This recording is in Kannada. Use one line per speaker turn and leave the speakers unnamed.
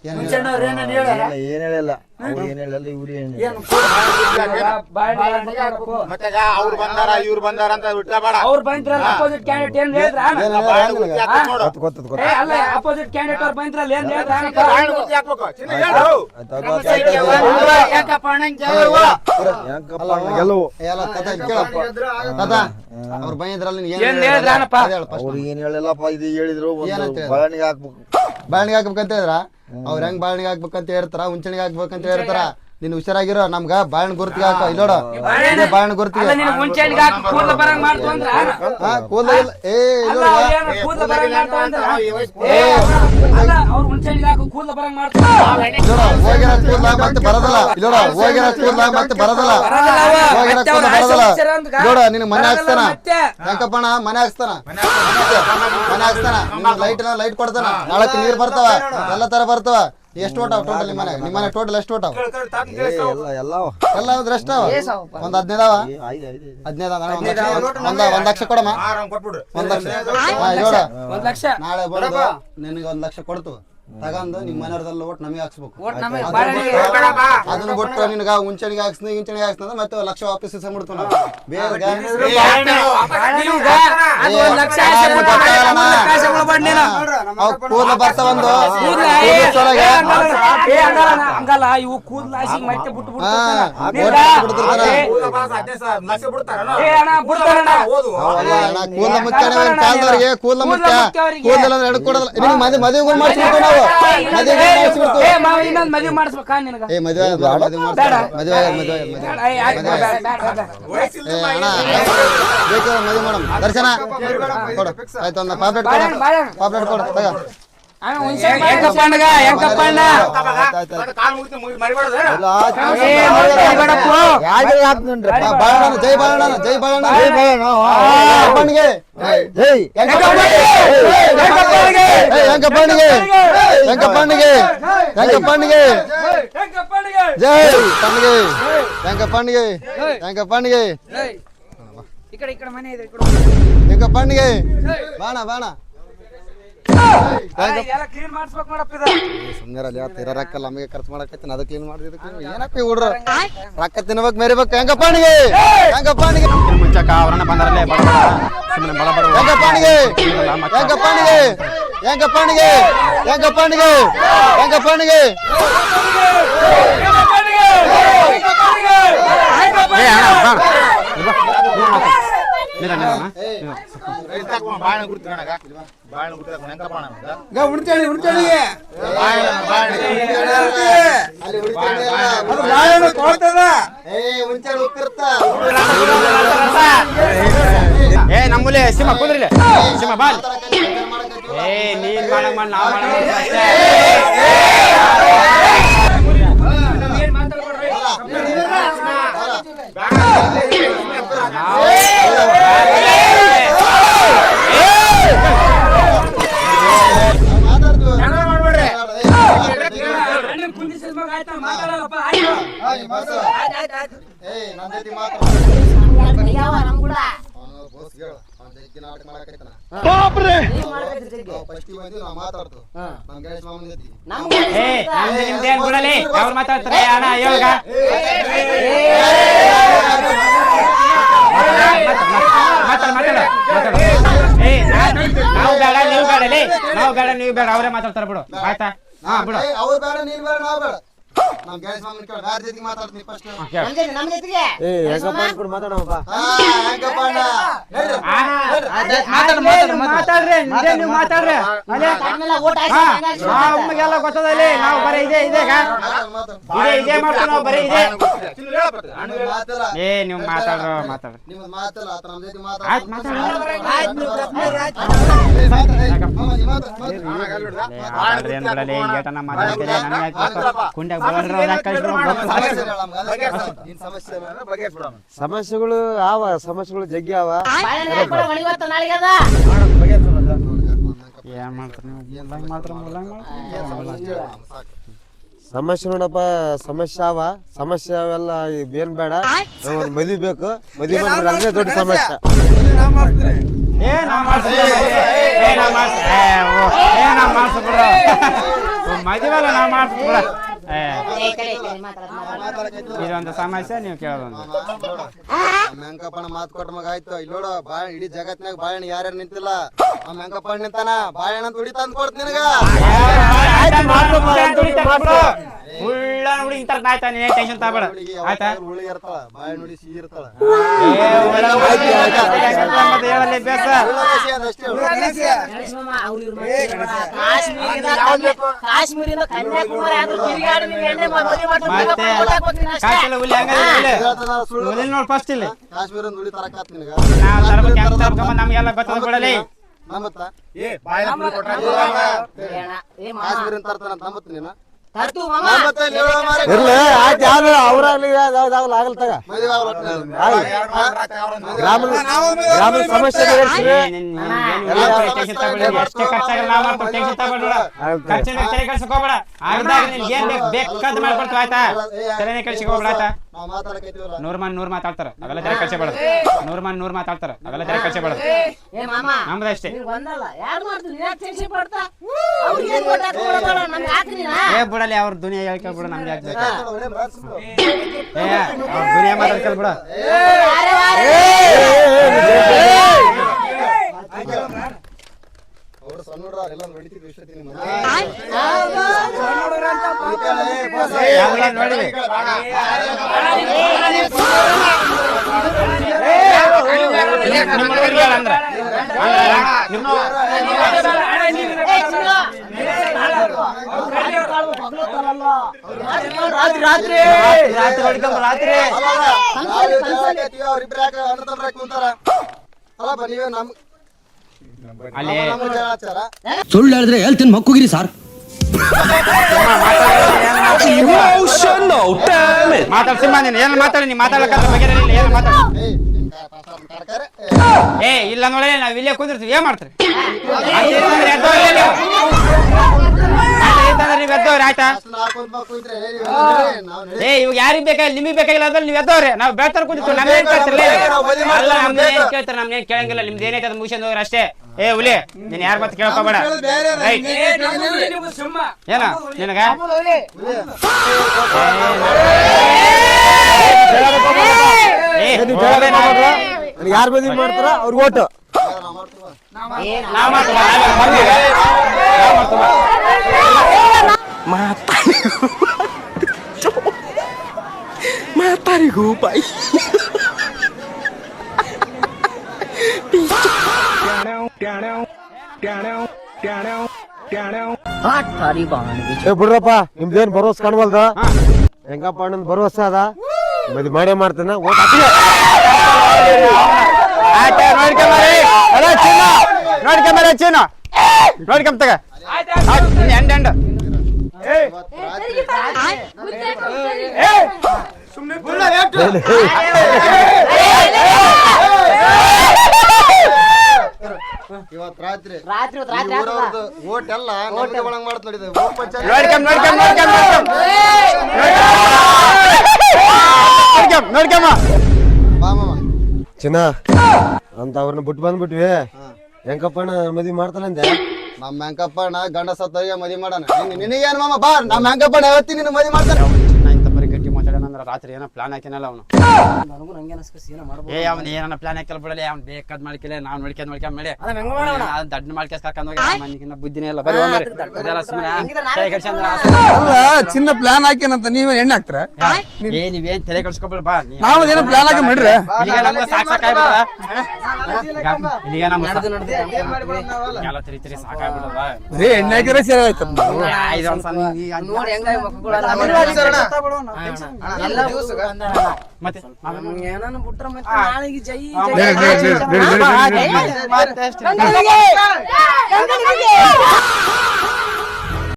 ಏನ್ ಹೇಳಿಲ್ಲ ಅವ್ರು ಏನ್ ಹೇಳಿಲ್ಲ ಇವ್ರು ಏನ್
ಮತ್ತೆ ಅವ್ರು ಬಂದಾರ ಇವ್ರು ಬಂದಾರ ಅಂತ ಬಿಟ್ಟ
ಅವ್ರು ಬಂದ್ರಲ್ಲ ಅಪೋಸಿಟ್ ಕ್ಯಾಂಡಿಡೇಟ್ ಏನ್ ಹೇಳಿದ್ರ ಅಲ್ಲ ಅಪೋಸಿಟ್ ಕ್ಯಾಂಡಿಡೇಟ್ ಅವ್ರು ಬಂದ್ರಲ್ಲ ಏನ್
ಅವ್ರು ಬಂದಿದ್ರಲ್ಲ
ಅವ್ರು ಏನ್ ಹೇಳಿಲ್ಲಪ್ಪ ಇದು ಹೇಳಿದ್ರು ಬಾಳೆಹಣ್ಣಿಗೆ ಹಾಕ್ಬೇಕು
ಬಾಳೆಹಣ್ಣಿಗೆ ಹಾಕ್ಬೇಕಂತ ಹೇಳಿದ್ರ ಅವ್ರ ಹೆಂಗ್ ಬಾಳೆಹಣ್ಣಿಗೆ ಹಾಕ್ಬೇಕಂತ ಹೇಳ್ತಾರ ಹುಂಚಣಿಗೆ ಹಾಕ್ಬೇಕಂತ ಹೇಳ್ತಾರ ನೀನ್ ಹುಷಾರಾಗಿರೋ ನಮ್ಗ ಬಾಳೆಹಣ್ಣು ಗುರ್ತಿಗೆ ಹಾಕ ಇಲ್ಲೋಡ ಬಾಳೆಹಣ್ಣು ಗುರ್ತಿಗೆ ಕೂದಲ ಹೋಗಿರ ಕೂದಲ ಮತ್ತೆ ಬರದಲ್ಲ ಇಲ್ಲೋಡ ಹೋಗಿರ ಕೂದಲ ಮತ್ತೆ ಬರದಲ್ಲ ಹೋಗಿರ ಕೂದಲ ಬರದಲ್ಲ ನೋಡ ನಿನ್ ಮನೆ ಹಾಕ್ತಾನ ಯಾಕಪ್ಪಣ ಮನೆ ಹಾಕ್ತಾನ ಲೈಟ್ ಕೊಡ್ತಾನ ನಾಳಕ್ಕೆ ನೀರ್ ಬರ್ತಾವ ಎಲ್ಲ ತರ ಬರ್ತಾವ ಎಷ್ಟು ಓಟಾವ ಟೋಟಲ್ ನಿಮ್ಮನೆ ಟೋಟಲ್ ಎಷ್ಟು ಓಟಾವ ಎಲ್ಲ ಎಷ್ಟು ಒಂದ್ 15 ಒಂದ್ ಲಕ್ಷ ಕೊಡಮ್ಮ ಒಂದ್ ಲಕ್ಷ ನಾಳೆ ಬಂದು ನಿನಗೆ 1 ಲಕ್ಷ ಕೊಡ್ತು ತಗೊಂಡು ನಿಮ್ ಮನೆಯವ್ರದೆಲ್ಲ ಓಟ್ ನಮಗೆ ಹಾಕ್ಸ್ಬೇಕು ಅದನ್ನ ಬಿಟ್ಟು ನಿನ್ಗ ಉಂಚಣಿಗೆ ಹಾಕ್ಸ್ನ ಇಂಚಣಿಗೆ ಹಾಕ್ಸ್ನ ಮತ್ತೆ 1 ಲಕ್ಷ ವಾಪಸ್ ಇಸ್ಕೊಂಡ್ಬಿಡ್ತು ನಾವು ಕೂದಲ ಬರ್ತಾವ ಒಂದು
ಹಂಗಲ್ಲ ಇವು ಕೂದಲ ಮತ್ತೆ ಬಿಟ್ಟು
ಕೂದಲ ಮುಖ್ಯ ಕಾಲದವ್ರಿಗೆ ಕೂದಲ ಮುಖ್ಯ ಕೂದಲ ಅಂದ್ರೆ ಎಡ್ಕೊಡೋದಲ್ಲ ನಿಮ್ಗೆ ಮದುವೆ ಮಾಡ್ಸ್ಬಿಟ್ಟು ನಾವು
ಮದುವೆ ಮಾಡಿಸ್ಬೇಕಾ ನಿನಗ
ಮದುವೆ ಮಾಡಮ್ ದರ್ಶನ ಕೊಡು ಆಯ್ತು ಒಂದು ಪಾಪ್ಲೆಟ್ ಕೊಡು ತಗ ಜೈ ಬಾಣ ರೊಕ್ಕಲ್ಲ ನಮಗೆ ಖರ್ಚು ಮಾಡಕತ್ತೀನಿ ಅದು ಕ್ಲೀನ್ ಮಾಡಿದಕ್ಕೆ ಏನಪ್ಪ ಹುಡ್ರ ರೊಕ್ಕ ತಿನ್ಬೇಕು ಮೆರಿಬೇಕು ಹೆಂಗಪ್ಪನಿಗೆ
ಮುಂಚಕ ಅವರನ್ನ ಬಂದರಲ್ಲೇ ನಮ್ಮೂಲೆ ಸಿಂಹ ಕುಂದ್ರಿಲ್ಲ ಸಿಂಹ ಬಾಲ್ ನೀನ್ ಮಾಡ ನಾವು ಮಾತಾಡ್ತಾರೆ ಅಣ್ಣ ಯೋಗ ನಾವು ಬೇಡ ನೀವು ಬೇಡಲೇ ನಾವು ಬೇಡ ನೀವು ಬೇಡ ಅವರೇ ಮಾತಾಡ್ತಾರ ಬಿಡು ಆಯ್ತಾ ಹಾ ಬಿಡು
ಅವ್ರು ಬೇಡ ನೀನ್ ಬೇಡ ನಾವು ಬೇಡ ನಮ್ ಗ್ಯಾಸ್ ಮಾಮೂಲಿ ಕೇಳ ಯಾರ ಜೊತೆಗೆ ಮಾತಾಡ್ತೀನಿ ಫಸ್ಟ್
ನಮ್ಮ ಜೊತೆಗೆ
ಹೆಂಗಪ್ಪ ಕೂಡ ಮಾತಾಡೋಣಪ್ಪ
ಮಾತಾಡ್ರಿ ನೀವು ಮಾತಾಡ್ರಿ ನಮಗೆಲ್ಲ ಗೊತ್ತದಲ್ಲಿ ನಾವು ಬರೀ ಇದೆ ಮಾಡ್ತೀವಿ ನಾವು ಬರೀ ಇದೆ ನೀವು ಮಾತಾಡ್ರಿ
ನಿಮ್ದು ಮಾತಲ್ಲ ಆತ ನಮ್ಮ ಜೊತೆ
ಸಮಸ್ಯೆಗಳು ಸಮಸ್ಯೆಗಳು ಜಗ್ಗಿ ಅವ ಸಮಸ್ಯೆ ನೋಡಪ್ಪ ಸಮಸ್ಯೆ ಸಮಸ್ಯೆ ಅವೆಲ್ಲ ಏನ್ ಬೇಡ ಒಂದು ಮದುವೆ ಬೇಕು ಮದುವೆ ಮಾಡಿದ್ರೆ ಅಲ್ಲೇ ದೊಡ್ಡ ಸಮಸ್ಯೆ
ಮದುವೆಲ್ಲ ನಾವು ಮಾಡ್ತೀವಿ ಬಿಡ. ಇದೊಂದು ಸಮಸ್ಯೆ ನೀವು ಕೇಳೋದು.
ಮೆಂಕಪ್ಪಣ್ಣ ಮಾತು ಕೊಟ್ಟ ಮಗ ಆಯ್ತು. ಇಲ್ಲಿ ನೋಡು ಇಡೀ ಜಗತ್ನಾಗ ಬಾಳೆಹಣ್ಣು ಯಾರ್ಯಾರು ನಿಂತಿಲ್ಲ, ಆ ಮೆಂಕಪ್ಪಣ್ಣ ನಿಂತಾನ. ಬಾಳೆಹಣ್ಣು ತುಡಿ ತಂದು ಕೊಡ್ತ ನಿನಗ.
ಉಳ್ಳ ನೋಡಿ ಇಂತ ಆಯ್ತಾ, ನೀನೇ ಟೆನ್ಷನ್ ತಗೋಬೇಡ ಆಯ್ತಾ.
ಹುಳಿ ಇರ್ತಾಳ, ಬಾಳೆಹಣ್ಣು ನೋಡಿ ಸಿಹಿ ಇರ್ತಾಳ.
ಹೇಳಲಿ ಬೇಸ.
ಕಾಶ್ಮೀರಿಂದ ಕನ್ಯಾಕುಮಾರಿ ಆದ್ರೂ ತಿರುಗಾಡಿ ನೀವು ಎಣ್ಣೆ ಮದುವೆ
ಮತ್ತೆ ಕಾಶಿಲ್ಲ ಹುಲಿ ಹಂಗಾರೆ ಹುಲಿ ನೋಡಿ ಫಸ್ಟ್ ಇಲ್ಲಿ
ಕಾಶ್ಮೀರ ಹುಳಿ ತರಕಾತ್ ನಿನಗ.
ನಾವು ತರಬೇಕು ಹೆಂಗ್ ತರಬೇಕಂಬ ನಮ್ಗೆಲ್ಲ ಗೊತ್ತದ ಬಿಡಲಿ.
ನಂಬತ್ತ ಕಾಶ್ಮೀರ ತರ್ತಾನ ನಂಬತ್ತ ನೀನು.
ಇರ್ಲಿ ಆಯ್ತು. ಯಾವ್ದು ಅವ್ರಾಗ್ಲಿ ಯಾವ್ದಾಗ್ಲಿ ಆಗಲ್ ತಗ. ಗ್ರಾಮದ ಸಮಸ್ಯೆ
ಟೆನ್ಷನ್ ತಗೊಳ್ಳಿ, ಎಷ್ಟೇ ಖರ್ಚಾಗಲ್ಲ ನಾವು ಮಾಡ್ತೀವಿ, ಟೆನ್ಷನ್ ತಗೊಳ್ಬೇಡ. ಖರ್ಚಿನ ತಲೆ ಕೆಲ್ಸಕ್ಕೆ ಹೋಗ್ಬೇಡ. ಆಗಿದ್ದಾಗ ನಿನ್ಗೆ ಏನ್ ಬೇಕಾದ್ ಮಾಡ್ಕೊಡ್ತೀವಿ ಆಯ್ತಾ. ತಲೆನೇ ಕೆಲ್ಸಕ್ಕೆ ಹೋಗ್ಬೇಡ ಆಯ್ತಾ. 100 ಮಂದಿ 100 ಮಾತಾಡ್ತಾರ, ಅವೆಲ್ಲ ತಲೆ ಕೆಲ್ಸ ಬೇಡ. 100 ಮಂದಿ 100 ಮಾತಾಡ್ತಾರ, ಅವೆಲ್ಲ ತಲೆ ಕೆಲ್ಸ ಬೇಡ. ನಮ್ದು ಅಷ್ಟೇ. ಬಿಡಲಿ ಅವ್ರ ದುನಿಯಾ ಹೇಳ್ಕೊಳ್ಬಿಡ, ನಮ್ಗೆ ಯಾಕೆ ಬೇಕು. ಅವ್ರ ದುನಿಯಾ ಮಾತಾಡ್ಕೊಳ್ಬಿಡ. ನೋಡಿ ರಾತ್ರಿ ಅಲ್ಲಿ
ಸುಳ್ಳು ಹೇಳಿದ್ರೆ ಹೇಳ್ತೀನಿ ಮಕ್ಕುಗಿರಿ ಸಾರ್.
ಮಾತಾಡ್ಸಿಮ್ಮ ನೀನು ಏನು ಮಾತಾಡಿ. ನೀ ಮಾತಾಡಕ ಬಗ್ಗೆ ಏನು ಮಾತಾಡ. ಇಲ್ಲ ನೋಡಿ, ನಾವ್ ಇಲ್ಲೇ ಕುಂದಿರ್ತೀವಿ. ಏನ್ ಮಾಡ್ತೀರಿ ನೀವ್ ಎದ್ದವ್ರಿ ಆಯ್ತಾ. ಇವಾಗ ಯಾರಿಗ್ ಬೇಕಾಗಿಲ್ಲ, ನಿಮಗ್ ಬೇಕಾಗಿಲ್ಲ ಅದ್ರಲ್ಲಿ ನೀವ್ ಎದ್ದವ್ರಿ. ನಾವು ಬೆಳ್ತಾರ ಕುಂದಿರ್ತೀವಿ. ನಮ್ದೇನ್ ಕೇಳ್ತಿರ್ಲಿಲ್ಲ, ನಮ್ದೇನ್ ಕೇಳ್ತಾರೆ, ನಮ್ದೇನ್ ಕೇಳಂಗಿಲ್ಲ. ನಿಮ್ದು ಏನೈತೆ ಅದು ಮುಗಿಸ್ಕೊಂಡು ಹೋಗ್ರಿ ಅಷ್ಟೇ. ಹುಲಿ ನೀನ್ ಯಾರ ಮತ್ತೆ ಕೇಳ್ಕೋಬೇಡ. ಏನ ನಿನಗ
ಯಾರು ಮದುವೆ ಮಾಡ್ತಾರ ಅವ್ರಿಗೆ ಓಟು.
ಮಾತಾರಿಗೂ ಬಾಯಿ
ಬಿಡ್ರಪ್ಪ, ನಿಮ್ದೇನ್ ಭರವಸೆ ಕಾಣವಲ್ದ. ಹೆಂಗಪ್ಪ ಅಣ್ಣನ್ ಭರವಸೆ ಅದ, ಮದ್ವೆ ಮಾಡೇ ಮಾಡ್ತಾನ. ಓಟ್
ನೋಡ್ಕೊಂಬರ ಚೀನ ನೋಡ್ಕೊಂಬ ಎಂಡ್
ಇವತ್ ರಾತ್ರಿ
ರಾತ್ರಿ
ಓಟ್ ಎಲ್ಲ ಒಳಗ್ ಮಾಡ್ತ ನೋಡಿದ.
ನೋಡ್ಕೊಂಬ
ಚಿನ್ನ ಅಂತ ಅವ್ರನ್ನ ಬಿಟ್ಟು ಬಂದ್ಬಿಟ್ವಿ. ಹೆಂಗಪ್ಪಣ್ಣ ಮದ್ವಿ ಮಾಡ್ತಾನಂದೆ.
ನಮ್ ಮೆಂಕಪ್ಪಣ್ಣ ಗಂಡ ಸತ್ತಯ್ಯ ಮದಿ ಮಾಡೋಣ. ನಿನಗೇನ್ ಮಾಮ ಬಾ, ನಮ್ ಮೆಂಕಪ್ಪಣ್ಣ ಯಾವತ್ತಿ ನಿನ್ನ ಮದಿ ಮಾಡ್ತಾನೆ.
ಇಂತ ಬರೀ ಗಟ್ಟಿ ಮಾತಾಡೋಣ. ರಾತ್ರಿ ಏನೋ ಪ್ಲಾನ್ ಹಾಕಿನಲ್ಲ ಅವನು. ಅವ್ನು ಏನೋ ಪ್ಲಾನ್ ಹಾಕಲ್ ಬಿಡಲಿ. ಅವ್ನು ಬೇಕಾದ್ ಮಾಡ್ಕಿಲ್ಲ, ನಾವ್ ನೋಡ್ಕೊಂಡ್ ಮಾಡಿ ದಡ್ಡ ಮಾಡ್ಕೊಂಡ್ ಕರ್ಕೊಂಡ್ ಹೋಗಿ ಬುದ್ಧಿನೇ ಇಲ್ಲ. ಬರೀ
ಚಿನ್ನ ಪ್ಲಾನ್ ಹಾಕೇನಂತ ನೀವೇ ಎಣ್ಣೆ ಹಾಕ್ತಾರ.
ನೀವೇನ್ ತಲೆ ಕಳ್ಸ್ಕೊಬೇಡ ಬಾ.
ನಾವೇನೋ ಪ್ಲಾನ್ ಹಾಕಿ ಮಾಡ್ರಿ.
ಈಗ ನಮ್ಗೆ ಸಾಕಾಗ್ಬಿಡದ. ಈಗ ನಮ್ಮ ಎಲ್ಲ ತಿರಿ ಸಾಕಾಗ್ಬಿಡದ.
ಎಣ್ಣೆ ಹಾಕಿದ್ರೆ ಸರಿ ಆಯ್ತು.
ಮತ್ತೆ
ಏನನ್ನ ಬಿಟ್ರ ಮತ್ತೆ ನಾಳೆಗೆ ಜೈ
ಮತ್ತೆ